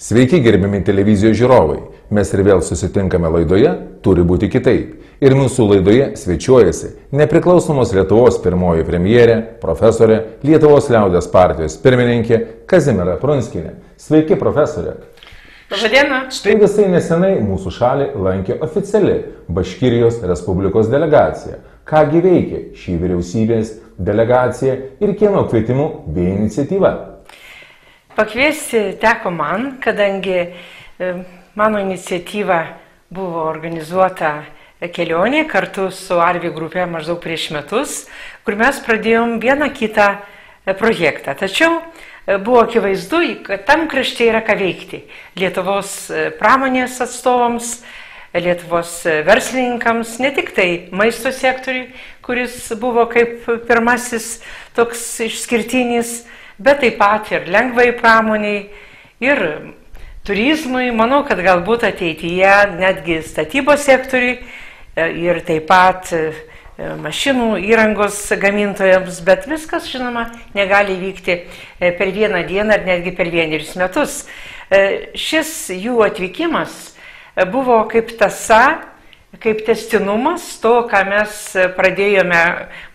Sveiki gerbiami televizijos žiūrovai, mes ir vėl susitinkame laidoje Turi būti kitaip. Ir mūsų laidoje svečiuojasi nepriklausomos Lietuvos pirmoji premjerė, profesorė, Lietuvos liaudės partijos pirmininkė Kazimiera Prunskienė. Sveiki, profesorė. Labadiena. Štai visai nesenai mūsų šalį lankė oficiali Baškirijos Respublikos delegacija. Kągi veikia šį vyriausybės delegacija ir kieno kvietimu bei iniciatyva? Pakviesti teko man, kadangi mano iniciatyva buvo organizuota kelionė kartu su Arvi grupė maždaug prieš metus, kur mes pradėjom vieną kitą projektą. Tačiau buvo akivaizdu, kad tam krašte yra ką veikti. Lietuvos pramonės atstovams, Lietuvos verslininkams, ne tik tai maisto sektoriui, kuris buvo kaip pirmasis toks išskirtinis, bet taip pat ir lengvai pramoniai ir turizmui. Manau, kad galbūt ateityje netgi statybos sektoriui ir taip pat mašinų įrangos gamintojams, bet viskas, žinoma, negali vykti per vieną dieną ar netgi per vienerius metus. Šis jų atvykimas buvo kaip tąsa, kaip tęstinumas to, ką mes pradėjome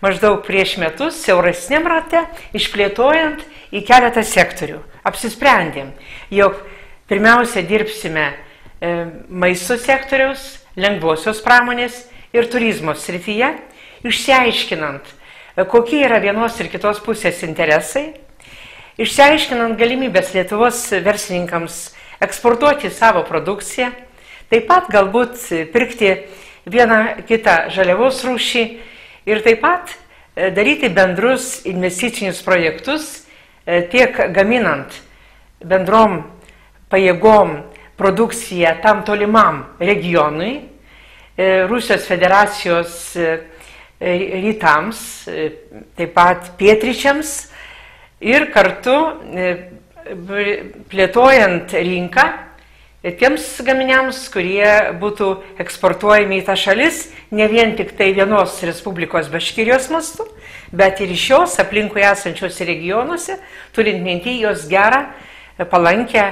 maždaug prieš metus, siauresniam rate, išplėtojant į keletą sektorių. Apsisprendėm, jog pirmiausia dirbsime maisto sektoriaus, lengvosios pramonės ir turizmo srityje, išsiaiškinant, kokie yra vienos ir kitos pusės interesai, išsiaiškinant galimybės Lietuvos verslininkams eksportuoti savo produkciją, taip pat galbūt pirkti vieną kitą žaliavos rūšį ir taip pat daryti bendrus investicinius projektus, tiek gaminant bendrom pajėgom produkciją tam tolimam regionui, Rusijos federacijos rytams, taip pat pietryčiams ir kartu plėtojant rinką tiems gaminiams, kurie būtų eksportuojami į tą šalis, ne vien tik tai vienos Respublikos Baškirijos mastu, bet ir iš jos aplinkui esančiose regionuose, turint minty jos gerą, palankę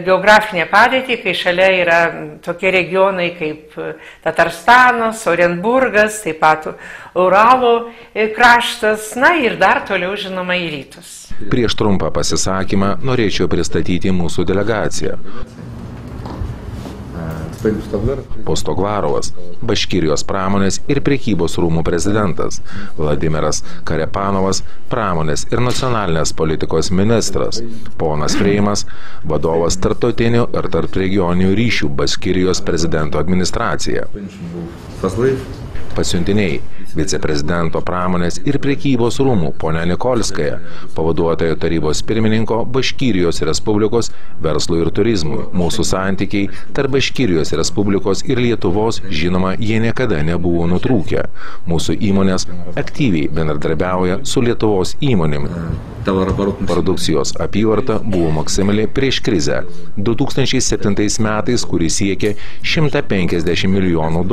geografinę padėtį, kai šalia yra tokie regionai kaip Tatarstanas, Orenburgas, taip pat Uralo kraštas, na ir dar toliau, žinoma, į rytus. Prieš trumpą pasisakymą norėčiau pristatyti mūsų delegaciją. Postoglarovas, Baškirijos pramonės ir prekybos rūmų prezidentas, Vladimiras Karepanovas, pramonės ir nacionalinės politikos ministras, ponas Freimas, vadovas tarptautinių ir tarpregioninių ryšių Baškirijos prezidento administracija. Pasiuntiniai, viceprezidento pramonės ir prekybos rūmų ponia Nikolskaja, pavaduotojo tarybos pirmininko Baškirijos Respublikos verslui ir turizmui. Mūsų santykiai tarp Baškirijos Respublikos ir Lietuvos, žinoma, jie niekada nebuvo nutrūkę. Mūsų įmonės aktyviai bendradarbiauja su Lietuvos įmonėmis. Produkcijos apyvarta buvo maksimali prieš krizę 2007 metais, kuri siekė $150 milijonų.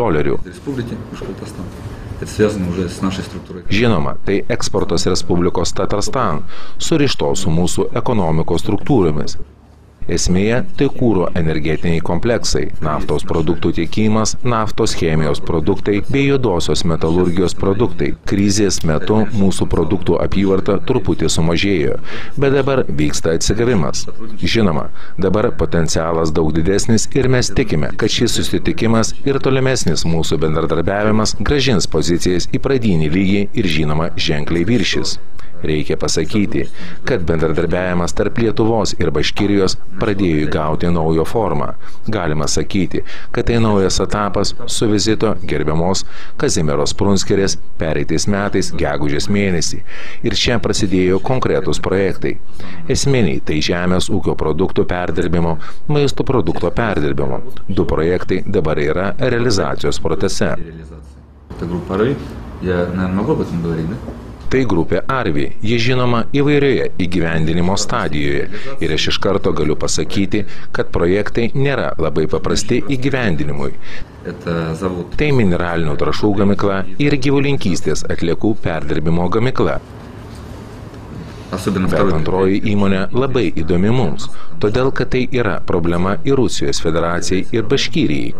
Žinoma, tai eksportas Respublikos Tatarstan, surištos su mūsų ekonomikos struktūromis. Esmėje tai kuro energetiniai kompleksai, naftos produktų tiekimas, naftos chemijos produktai bei juodosios metalurgijos produktai. Krizės metu mūsų produktų apyvarta truputį sumažėjo, bet dabar vyksta atsigavimas. Žinoma, dabar potencialas daug didesnis ir mes tikime, kad šis susitikimas ir tolimesnis mūsų bendradarbiavimas grąžins pozicijas į pradinį lygį ir, žinoma, ženkliai viršis. Reikia pasakyti, kad bendradarbiavimas tarp Lietuvos ir Baškirijos pradėjo įgauti naujo formą. Galima sakyti, kad tai naujas etapas su vizito gerbiamos Kazimieros Prunskienės pereitais metais gegužės mėnesį. Ir čia prasidėjo konkretūs projektai. Esminiai tai žemės ūkio produktų perdirbimo, maisto produkto perdirbimo. 2 projektai dabar yra realizacijos procese. Tai grupė Arvi, jie žinoma įvairioje įgyvendinimo stadijoje ir aš iš karto galiu pasakyti, kad projektai nėra labai paprasti įgyvendinimui. Tai mineralinių trąšų gamykla ir gyvulininkystės atliekų perdirbimo gamykla. Bet antroji įmonė labai įdomi mums, todėl kad tai yra problema ir Rusijos federacijai, ir Baškirijai.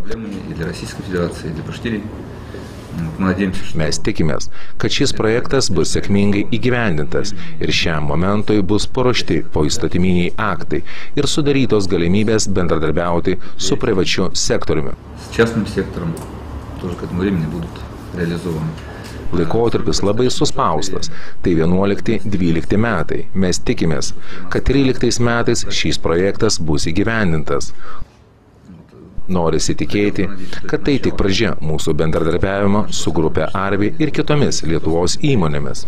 Mes tikimės, kad šis projektas bus sėkmingai įgyvendintas ir šiam momentui bus paruošti poįstatyminiai aktai ir sudarytos galimybės bendradarbiauti su privačiu sektoriumi. Laikotarpis labai suspaustas, tai 11-12 metai. Mes tikimės, kad 13 metais šis projektas bus įgyvendintas. Norisi tikėti, kad tai tik pradžia mūsų bendradarbiavimo su grupė Arvi ir kitomis Lietuvos įmonėmis.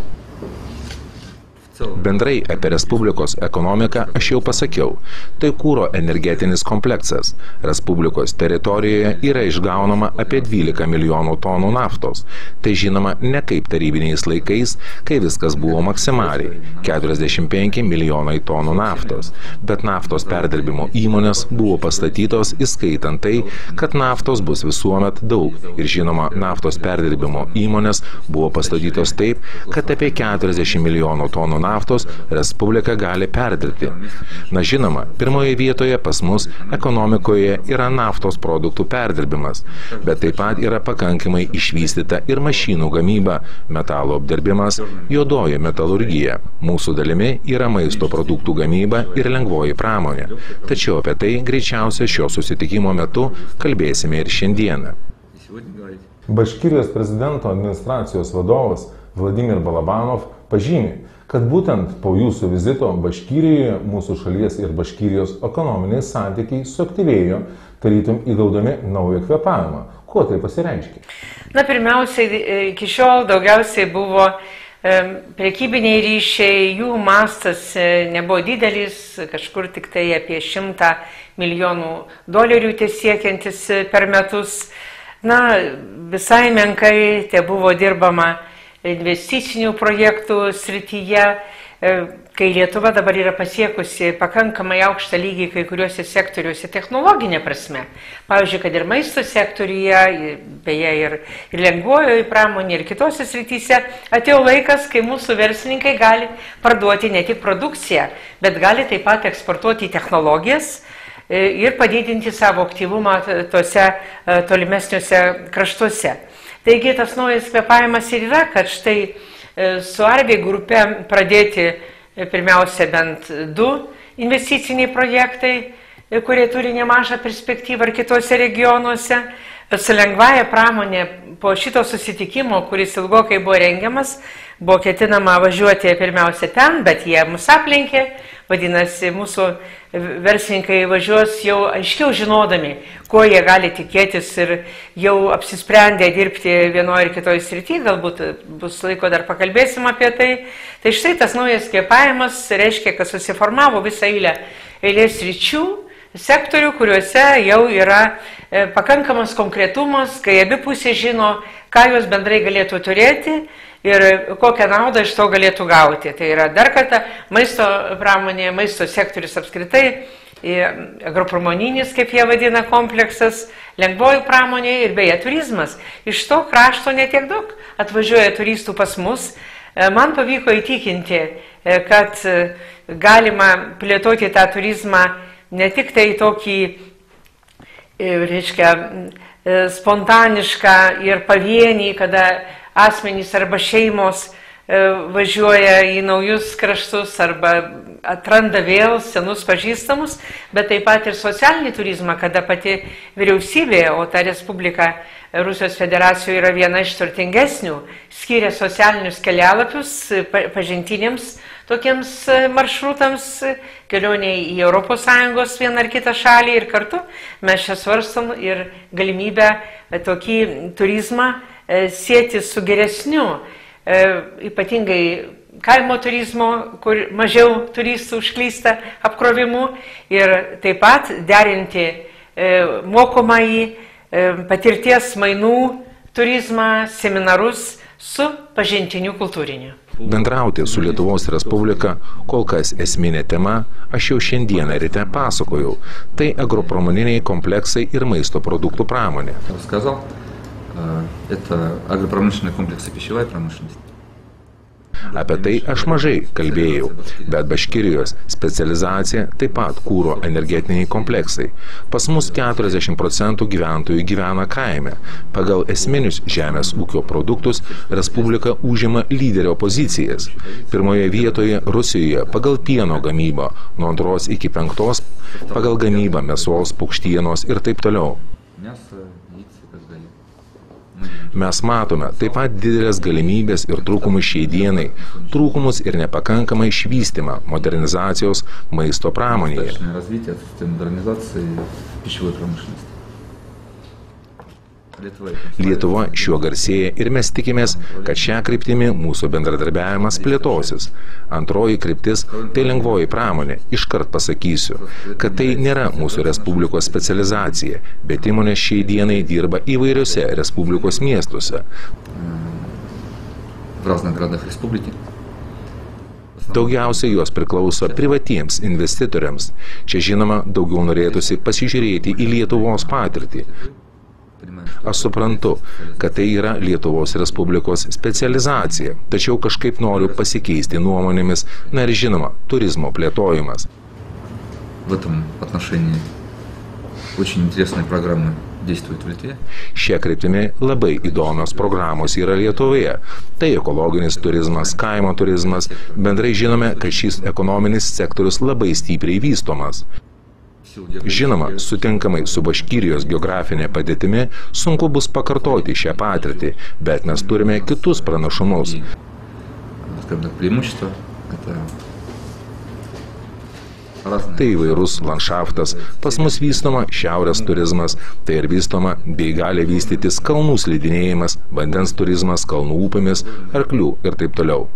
Bendrai apie Respublikos ekonomiką aš jau pasakiau, tai kuro energetinis kompleksas. Respublikos teritorijoje yra išgaunama apie 12 milijonų tonų naftos. Tai žinoma ne kaip tarybiniais laikais, kai viskas buvo maksimaliai – 45 milijonai tonų naftos. Bet naftos perdirbimo įmonės buvo pastatytos įskaitant tai, kad naftos bus visuomet daug. Ir žinoma, naftos perdirbimo įmonės buvo pastatytos taip, kad apie 40 milijonų tonų naftos Respublika gali perdirbti. Na žinoma, pirmoje vietoje pas mus ekonomikoje yra naftos produktų perdirbimas, bet taip pat yra pakankamai išvystyta ir mašinų gamyba, metalo apdirbimas, juodoji metalurgija. Mūsų dalimi yra maisto produktų gamyba ir lengvoji pramonė. Tačiau apie tai greičiausiai šio susitikimo metu kalbėsime ir šiandieną. Baškirijos prezidento administracijos vadovas Vladimir Balabanov pažymi, kad būtent po jūsų vizito Baškirijoje mūsų šalies ir Baškirijos ekonominiai santykiai suaktyvėjo, tarytum įgaudami naują kvėpavimą. Kuo tai pasireiškia? Na, pirmiausiai, iki šiol daugiausiai buvo prekybiniai ryšiai, jų mastas nebuvo didelis, kažkur tik tai apie 100 milijonų dolerių siekiantis per metus. Na, visai menkai te buvo dirbama investicinių projektų srityje, kai Lietuva dabar yra pasiekusi pakankamai aukštą lygį kai kuriuose sektoriuose technologinė prasme. Pavyzdžiui, kad ir maisto sektoriuje, beje ir lengvojoje pramonėje ir kitose srityse, atėjo laikas, kai mūsų verslininkai gali parduoti ne tik produkciją, bet gali taip pat eksportuoti technologijas ir padidinti savo aktyvumą tose tolimesniuose kraštuose. Taigi tas naujas kvėpavimas ir yra, kad štai su Arvi grupe pradėti pirmiausia bent 2 investiciniai projektai, kurie turi nemažą perspektyvą ir kitose regionuose. Su lengvąja pramonė po šito susitikimo, kuris ilgokai buvo rengiamas, buvo ketinama važiuoti pirmiausia ten, bet jie mus aplenkė. Vadinasi, mūsų verslininkai važiuos jau aiškiau žinodami, ko jie gali tikėtis ir jau apsisprendę dirbti vienoje ir kitoje srityje, galbūt bus laiko dar pakalbėsim apie tai. Tai štai tas naujas kvėpavimas reiškia, kad susiformavo visą eilę sričių, sektorių, kuriuose jau yra pakankamas konkretumas, kai abi pusės žino, ką jos bendrai galėtų turėti ir kokią naudą iš to galėtų gauti. Tai yra dar kartą maisto pramonė, maisto sektorius apskritai, agropramoninis, kaip jie vadina, kompleksas, lengvoji pramonė ir beje turizmas. Iš to krašto netiek daug atvažiuoja turistų pas mus. Man pavyko įtikinti, kad galima plėtoti tą turizmą ne tik tai tokį, reiškia, spontanišką ir pavienį, kada asmenys arba šeimos važiuoja į naujus kraštus arba atranda vėl senus pažįstamus, bet taip pat ir socialinį turizmą, kada pati vyriausybė, o ta Respublika Rusijos federacijoje yra viena iš turtingesnių, skiria socialinius kelialapius pažintiniams tokiems maršrutams, kelioniai į ES vieną ar kitą šalį ir kartu mes čia svarstom ir galimybę tokį turizmą sieti su geresniu, ypatingai kaimo turizmo, kur mažiau turistų užklysta apkrovimu ir taip pat derinti mokomąjį patirties mainų turizmą, seminarus su pažintiniu kultūriniu. Bendrauti su Lietuvos Respublika kol kas esminė tema, aš jau šiandieną ryte pasakojau, tai agropramoniniai kompleksai ir maisto produktų pramonė. Apie tai aš mažai kalbėjau, bet Baškirijos specializacija taip pat kūro energetiniai kompleksai. Pas mus 40% gyventojų gyvena kaime. Pagal esminius žemės ūkio produktus Respublika užima lyderio pozicijas. Pirmoje vietoje Rusijoje pagal pieno gamybą, nuo 2 iki 5 pagal gamybą mėsos, paukštienos ir taip toliau. Mes matome taip pat didelės galimybės ir trūkumus šiai dienai, trūkumus ir nepakankamą išvystymą modernizacijos maisto pramonėje. Lietuva šiuo garsėja ir mes tikimės, kad šią kryptimį mūsų bendradarbiavimas plėtosis. Antroji kryptis – tai lengvoji pramonė. Iškart pasakysiu, kad tai nėra mūsų Respublikos specializacija, bet įmonės šiai dienai dirba įvairiuose Respublikos miestuose. Daugiausiai jos priklauso privatiems investitoriams. Čia žinoma, daugiau norėtųsi pasižiūrėti į Lietuvos patirtį. Aš suprantu, kad tai yra Lietuvos Respublikos specializacija, tačiau kažkaip noriu pasikeisti nuomonėmis, na ir žinoma, turizmo plėtojimas. Šia kryptimi labai įdomios programos yra Lietuvoje. Tai ekologinis turizmas, kaimo turizmas. Bendrai žinome, kad šis ekonominis sektorius labai stipriai vystomas. Žinoma, sutinkamai su Baškirijos geografinė padėtimi sunku bus pakartoti šią patirtį, bet mes turime kitus pranašumus. Tai įvairus landšaftas, pas mus vystoma šiaurės turizmas, tai ir vystoma bei gali vystytis kalnų slidinėjimas, vandens turizmas, kalnų upėmis, arklių ir taip toliau.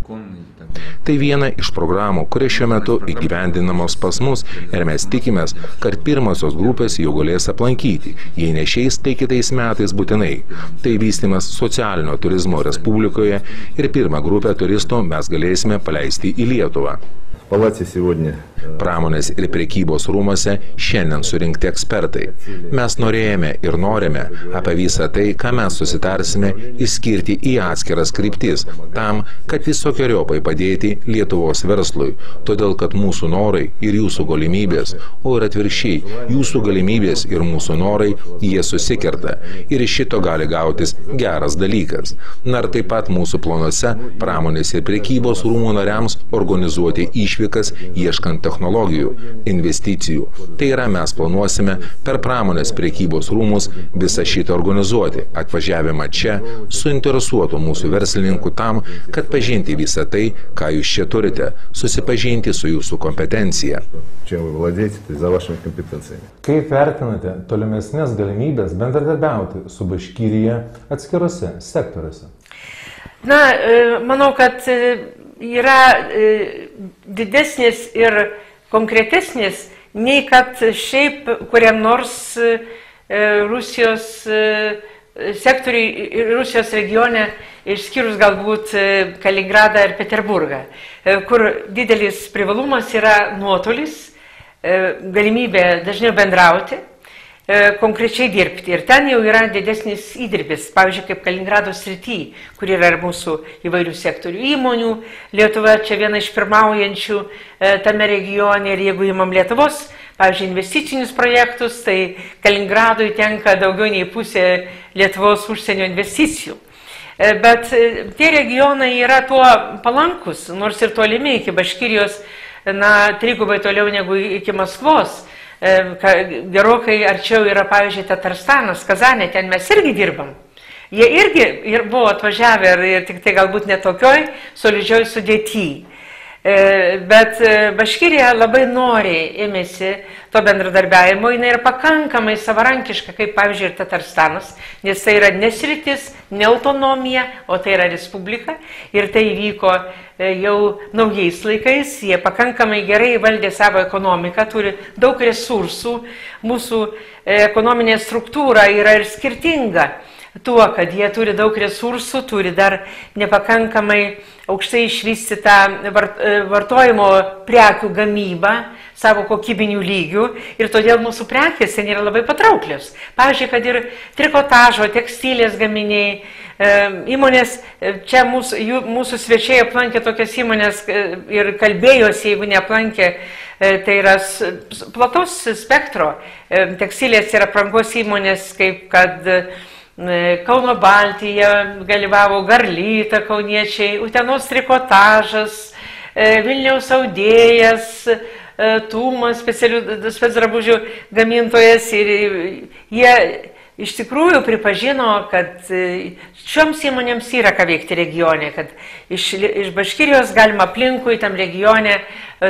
Tai viena iš programų, kurie šiuo metu įgyvendinamos pas mus ir mes tikimės, kad pirmosios grupės jau galės aplankyti, jei ne šiais, tai kitais metais būtinai. Tai vystymas socialinio turizmo Respublikoje ir pirmą grupę turistų mes galėsime paleisti į Lietuvą. Pramonės ir prekybos rūmose šiandien surinkti ekspertai. Mes norėjome ir norime apie visą tai, ką mes susitarsime, išskirti į atskiras kryptis, tam, kad visokiojopai padėti Lietuvos verslui, todėl kad mūsų norai ir jūsų galimybės, o ir atvirkščiai, jūsų galimybės ir mūsų norai, jie susikerta ir iš šito gali gautis geras dalykas. Na ir taip pat mūsų planuose pramonės ir prekybos rūmų nariams organizuoti išvykas ieškant technologijų, investicijų. Tai yra, mes planuosime per pramonės prekybos rūmus visą šitą organizuoti, atvažiavimą čia, suinteresuotų mūsų verslininkų tam, kad pažinti visą tai, ką jūs čia turite, susipažinti su jūsų kompetencija. Kaip vertinate tolimesnės galimybės bendradarbiauti su Baškirija atskiruose sektoriuose? Na, manau, kad yra didesnis ir konkretesnis, nei kad šiaip kuriam nors Rusijos sektoriui, Rusijos regione, išskyrus galbūt Kaliningradą ir Peterburgą, kur didelis privalumas yra nuotolis, galimybė dažniau bendrauti, konkrečiai dirbti. Ir ten jau yra didesnis įdirbis, pavyzdžiui, kaip Kaliningrado srity, kur yra ir mūsų įvairių sektorių įmonių. Lietuva čia viena iš pirmaujančių tame regione ir jeigu imam Lietuvos, pavyzdžiui, investicinius projektus, tai Kaliningradui tenka daugiau nei pusė Lietuvos užsienio investicijų. Bet tie regionai yra tuo palankus, nors ir tolimi iki Baškirijos, na, trigubai toliau negu iki Maskvos. Gerokai arčiau yra, pavyzdžiui, Tatarstanas, Kazanė, ten mes irgi dirbam. Jie irgi ir buvo atvažiavę ir tik tai galbūt netokioj solidžioj sudėty. Bet Baškirija labai noriai ėmėsi to bendradarbiavimo, jinai yra pakankamai savarankiška, kaip pavyzdžiui ir Tatarstanas, nes tai yra nesritis, ne autonomija, o tai yra respublika ir tai vyko jau naujais laikais, jie pakankamai gerai valdė savo ekonomiką, turi daug resursų, mūsų ekonominė struktūra yra ir skirtinga tuo, kad jie turi daug resursų, turi dar nepakankamai aukštai išvystytą vartojimo prekių gamybą savo kokybinių lygių ir todėl mūsų prekės ten yra labai patrauklios. Pavyzdžiui, kad ir trikotažo, tekstilės gaminiai, įmonės, čia mūsų svečiai aplankė tokias įmonės ir kalbėjosi, jeigu neaplankė, tai yra plataus spektro tekstilės ir aprangos įmonės, kaip kad Kauno Baltija, dalyvavo Garlyta kauniečiai, Utenos trikotažas, Vilniaus audėjas, Tūmas, specdrabužių gamintojas, ir jie iš tikrųjų pripažino, kad šioms įmonėms yra ką veikti regione, kad iš Baškirijos galima aplinkui tam regione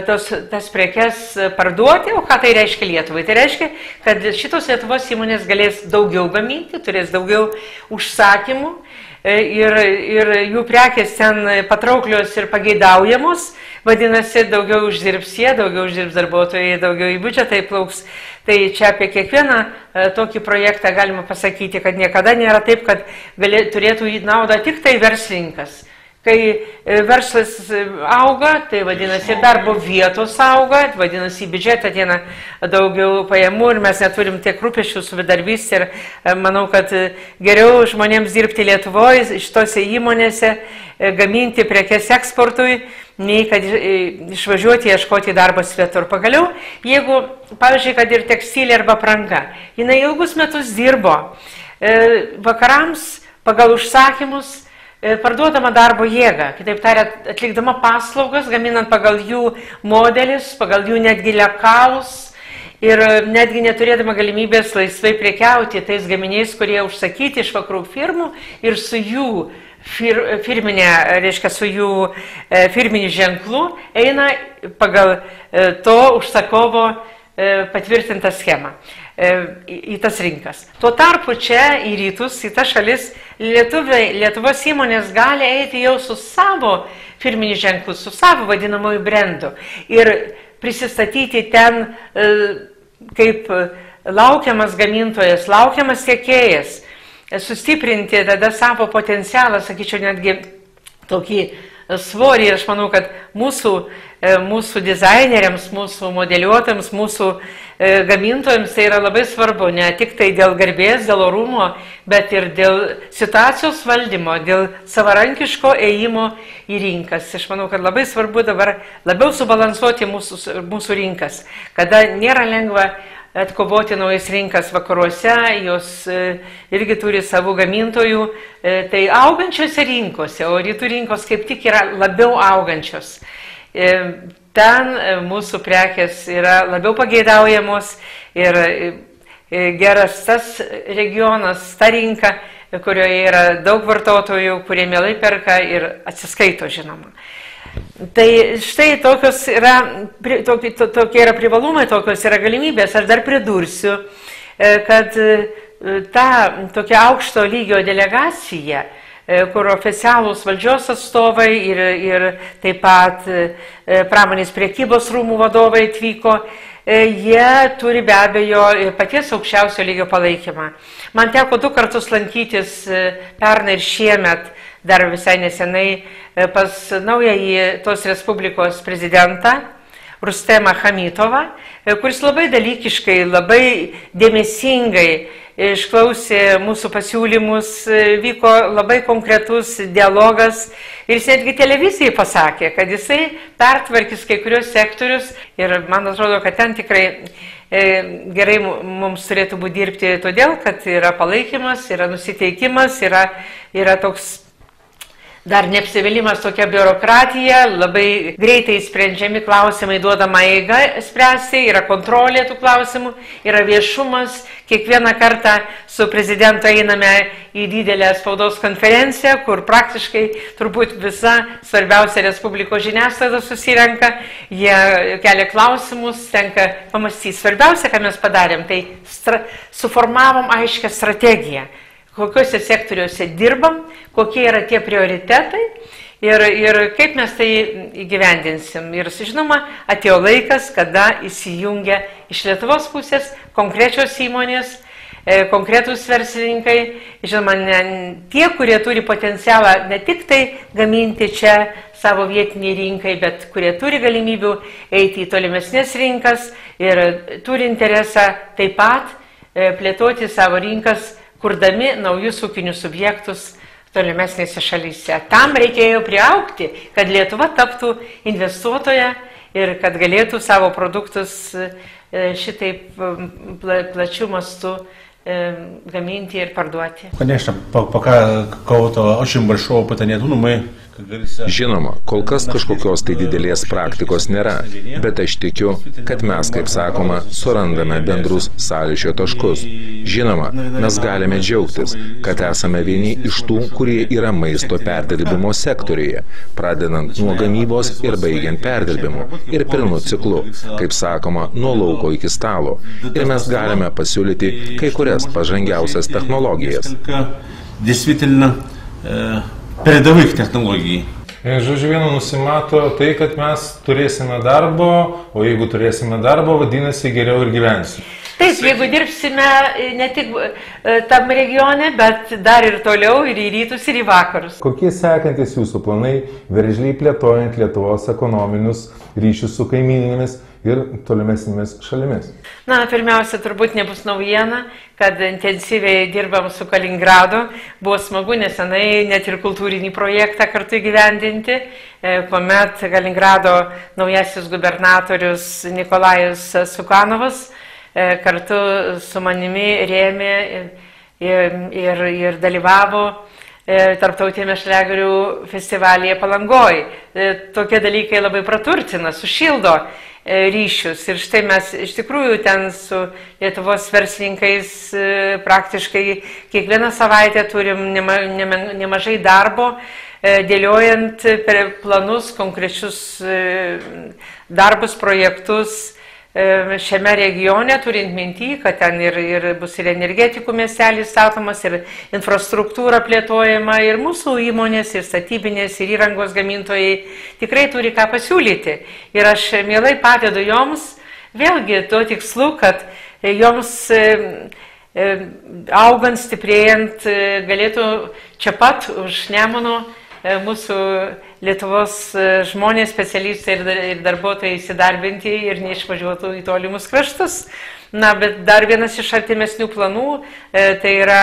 tas prekes parduoti. O ką tai reiškia Lietuvai? Tai reiškia, kad šitos Lietuvos įmonės galės daugiau gaminti, turės daugiau užsakymų ir jų prekės ten patrauklios ir pageidaujamos. Vadinasi, daugiau uždirbs jie, daugiau uždirbs darbuotojai, daugiau į biudžetą įplauks. Tai čia apie kiekvieną tokį projektą galima pasakyti, kad niekada nėra taip, kad turėtų į naudą tik tai verslininkas. Kai verslas auga, tai vadinasi, darbo vietos auga, vadinasi, į biudžetą ateina daugiau pajamų ir mes neturim tiek rūpesčių su bedarbystė. Ir manau, kad geriau žmonėms dirbti Lietuvoje, šitose įmonėse, gaminti prekes eksportui, nei kad išvažiuoti ieškoti darbo svetur. Pagaliau, jeigu, pavyzdžiui, kad ir tekstilė arba apranga, jinai ilgus metus dirbo vakarams pagal užsakymus, parduodama darbo jėgą, kitaip tariant, atlikdama paslaugas, gaminant pagal jų modelius, pagal jų netgi lekalus ir netgi neturėdama galimybės laisvai prekiauti tais gaminiais, kurie užsakyti iš vakarų firmų ir su jų firminė, reiškia, su jų firminiu ženklu eina pagal to užsakovo patvirtintą schemą į tas rinkas. Tuo tarpu čia į rytus, į tas šalis, Lietuvos įmonės gali eiti jau su savo firminiu ženklu, su savo vadinamoju brendu ir prisistatyti ten kaip laukiamas gamintojas, laukiamas tiekėjas, sustiprinti tada savo potencialą, sakyčiau, netgi tokį svorį. Aš manau, kad mūsų dizaineriams, mūsų modeliuotams, mūsų gamintojams tai yra labai svarbu, ne tik tai dėl garbės, dėl orumo, bet ir dėl situacijos valdymo, dėl savarankiško ėjimo į rinkas. Aš manau, kad labai svarbu dabar labiau subalansuoti mūsų rinkas, kada nėra lengva atkovoti naujas rinkas vakaruose, jos irgi turi savų gamintojų, tai augančiose rinkose, o rytų rinkos kaip tik yra labiau augančios. Ten mūsų prekės yra labiau pageidaujamos ir geras tas regionas, ta rinka, kurioje yra daug vartotojų, kurie mielai perka ir atsiskaito, žinoma. Tai štai tokie yra privalumai, tokios yra galimybės. Aš dar pridursiu, kad ta tokia aukšto lygio delegacija, kur oficialūs valdžios atstovai ir taip pat pramonės priekybos rūmų vadovai atvyko, jie turi be abejo paties aukščiausio lygio palaikymą. Man teko 2 kartus lankytis pernai ir šiemet, dar visai nesenai, pas naująjį tos Respublikos prezidentą Rustemą Hamitovą, kuris labai dalykiškai, labai dėmesingai išklausė mūsų pasiūlymus, vyko labai konkretus dialogas ir jis netgi televizijai pasakė, kad jisai pertvarkys kai kurios sektorius ir man atrodo, kad ten tikrai gerai mums turėtų būti dirbti todėl, kad yra palaikymas, yra nusiteikimas, yra toks dar neapsivėlimas, tokia biurokratija, labai greitai sprendžiami klausimai, duodama eiga spręsti, yra kontrolė tų klausimų, yra viešumas. Kiekvieną kartą su prezidentu einame į didelę spaudos konferenciją, kur praktiškai turbūt visa svarbiausia Respublikos žiniasklaida susirenka, jie kelia klausimus, tenka pamastyti. Svarbiausia, ką mes padarėm, tai suformavom aiškę strategiją, kokiuose sektoriuose dirbam, kokie yra tie prioritetai ir kaip mes tai įgyvendinsim. Ir žinoma, atėjo laikas, kada įsijungia iš Lietuvos pusės konkrečios įmonės, konkretūs verslininkai, žinoma, tie, kurie turi potencialą ne tik tai gaminti čia savo vietiniai rinkai, bet kurie turi galimybių eiti į tolimesnės rinkas ir turi interesą taip pat plėtoti savo rinkas, kurdami naujus ūkinius subjektus tolimesnėse šalyse. Tam reikėjo priaugti, kad Lietuva taptų investuotoja ir kad galėtų savo produktus šitaip plačių mastų gaminti ir parduoti. Конечно, пока кого-то очень большого опыта нет, ну мы, как говорится... Žinoma, kol kas kažkokios tai didelės praktikos nėra, bet aš tikiu, kad mes, kaip sakoma, surandame bendrus sąlyčio taškus. Žinoma, mes galime džiaugtis, kad esame vieni iš tų, kurie yra maisto perdirbimo sektoriuje, pradedant nuo gamybos ir baigiant perdirbimu ir pilnu ciklu, kaip sakoma, nuo lauko iki stalo. Ir mes galime pasiūlyti kai kurias pažangiausias technologijas. Действительно, передовых технологий. Žodžiu, vienu nusimato tai, kad mes turėsime darbo, o jeigu turėsime darbo, vadinasi, geriau ir gyvensime. Taip, jeigu dirbsime ne tik tam regione, bet dar ir toliau, ir į rytus, ir į vakarus. Kokie sekantis jūsų planai veržliai plėtojant Lietuvos ekonominius ryšius su kaimyninėmis ir tolimesnėmis šalimis? Na, pirmiausia, turbūt nebus naujiena, kad intensyviai dirbam su Kaliningradu. Buvo smagu nesenai net ir kultūrinį projektą kartu įgyvendinti, kuomet Kaliningrado naujasis gubernatorius Nikolajus Sukanovas kartu su manimi rėmė ir dalyvavo Tarptautinėme šlegerių festivalyje Palangoj. Tokie dalykai labai praturtina, sušildo ryšius. Ir štai mes iš tikrųjų ten su Lietuvos verslininkais praktiškai kiekvieną savaitę turim nemažai darbo, dėliojant per planus, konkrečius darbus, projektus šiame regione, turint minty, kad ten ir bus ir energetikų miestelis statomas, ir infrastruktūra plėtojama, ir mūsų įmonės, ir statybinės, ir įrangos gamintojai tikrai turi ką pasiūlyti. Ir aš mielai padedu joms, vėlgi tuo tikslu, kad joms augant, stiprėjant, galėtų čia pat už Nemuno mūsų Lietuvos žmonės, specialistai ir darbuotojai įsidarbinti ir neišvažiuotų į tolimus kraštus. Na, bet dar vienas iš artimesnių planų, tai yra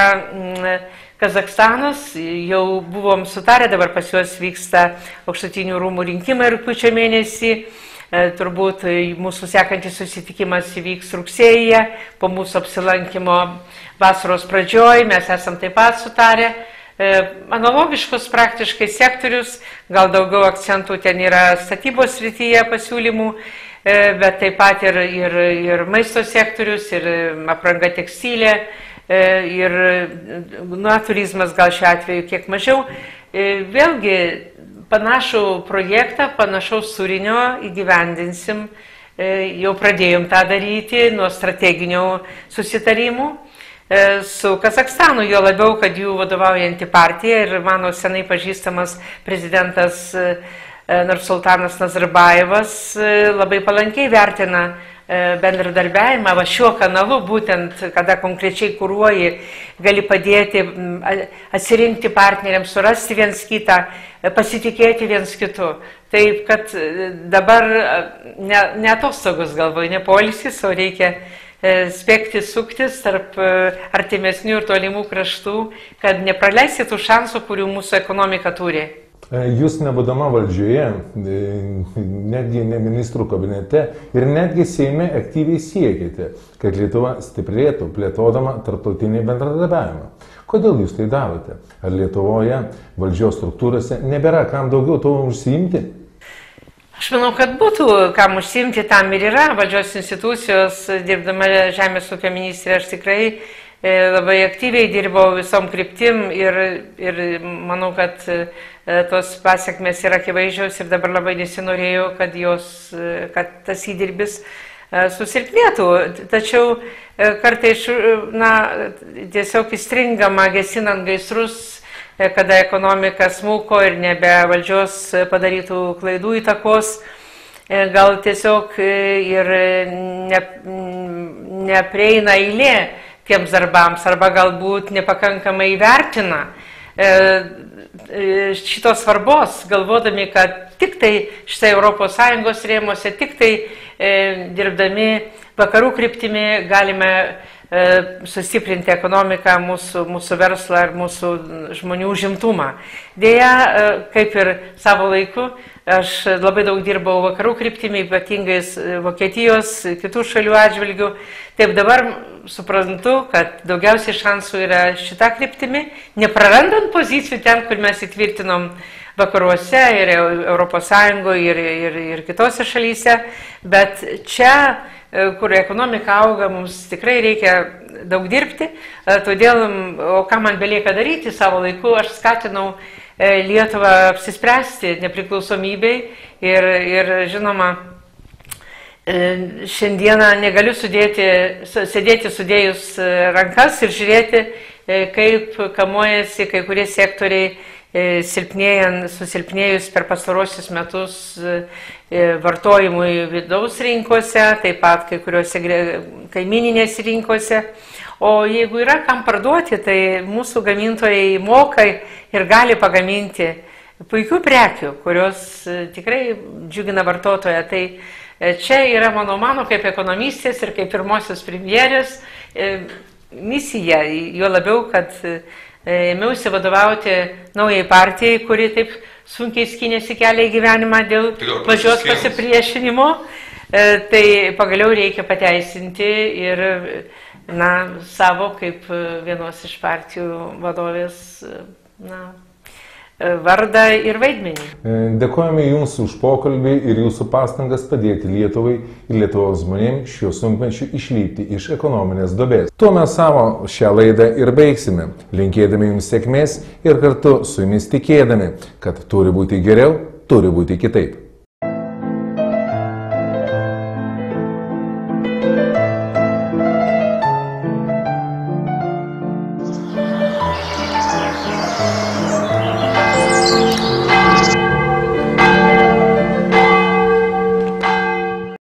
Kazachstanas. Jau buvom sutarę, dabar pas juos vyksta aukštutinių rūmų rinkimai rugpjūčio mėnesį. Turbūt mūsų sekantis susitikimas įvyks rugsėjyje, po mūsų apsilankimo vasaros pradžioj. Mes esam taip pat sutarę. Analogiškus praktiškai sektorius, gal daugiau akcentų ten yra statybos srityje pasiūlymų, bet taip pat ir maisto sektorius, ir apranga tekstilė, ir turizmas gal šiuo atveju kiek mažiau. Vėlgi panašų projektą, panašaus turinio įgyvendinsim, jau pradėjom tą daryti nuo strateginių susitarimų su Kazachstanu, jo labiau, kad jų vadovaujanti partija ir mano senai pažįstamas prezidentas Nursultanas Nazarbayevas labai palankiai vertina bendradarbiavimą, va šiuo kanalu, būtent kada konkrečiai kuruoji, gali padėti atsirinkti partneriams, surasti viens kitą, pasitikėti viens kitu. Taip, kad dabar ne atostogos galvoju, ne poilsis, o reikia spėkti suktis tarp artimesnių ir tolimų kraštų, kad nepraleisti tų šansų, kurių mūsų ekonomika turi. Jūs nebūdama valdžioje, netgi ne ministrų kabinete ir netgi Seime aktyviai siekite, kad Lietuva stiprėtų plėtodama tarptautinį bendradarbiavimą. Kodėl jūs tai darote? Ar Lietuvoje valdžios struktūrose nebėra kam daugiau to užsiimti? Aš manau, kad būtų kam užsiimti, tam ir yra valdžios institucijos. Dirbdama Žemės ūkio ministrė, aš tikrai labai aktyviai dirbau visom kryptim ir manau, kad tos pasiekmes yra akivaizdžios ir dabar labai nesinorėjau, kad tas įdirbis susilpnėtų. Tačiau kartais tiesiog įstringama gesinant gaisrus, kada ekonomika smuko ir nebe valdžios padarytų klaidų įtakos, gal tiesiog ir neprieina eilė tiems darbams, arba galbūt nepakankamai įvertina šitos svarbos, galvodami, kad tik tai štai ES rėmose, tik tai dirbdami vakarų kryptimi galime sustiprinti ekonomiką, mūsų verslą ir mūsų žmonių užimtumą. Deja, kaip ir savo laiku, aš labai daug dirbau vakarų kryptimi, ypatingai Vokietijos, kitų šalių atžvilgių. Taip dabar suprantu, kad daugiausiai šansų yra šitą kryptimi, neprarandant pozicijų ten, kur mes įtvirtinom vakaruose ir Europos Sąjungoje ir kitose šalyse, bet čia, kur ekonomika auga, mums tikrai reikia daug dirbti, todėl, o ką man belieka daryti savo laiku, aš skatinau Lietuvą apsispręsti nepriklausomybei ir žinoma, šiandieną negaliu sėdėti sudėjus rankas ir žiūrėti, kaip kamuojasi kai kurie sektoriai susilpnėjus per pastarosius metus vartojimui vidaus rinkose, taip pat kai kuriuose kaimininėse rinkose. O jeigu yra kam parduoti, tai mūsų gamintojai moka ir gali pagaminti puikių prekių, kurios tikrai džiugina vartotoją. Tai čia yra mano kaip ekonomistės ir kaip pirmosios premjerės misija, juo labiau, kad ėmiausi vadovauti naujai partijai, kuri taip sunkiai skynėsi kelią į gyvenimą dėl valdžios pasipriešinimo. Tai pagaliau reikia pateisinti ir savo kaip vienos iš partijų vadovės vardą ir vaidmenį. Dėkojame Jums už pokalbį ir Jūsų pastangas padėti Lietuvai ir Lietuvos žmonėms šiuo sunkmečiu išlipti iš ekonominės duobės. Tuo mes savo šią laidą ir baigsime, linkėdami Jums sėkmės ir kartu su Jumis tikėdami, kad turi būti geriau, turi būti kitaip.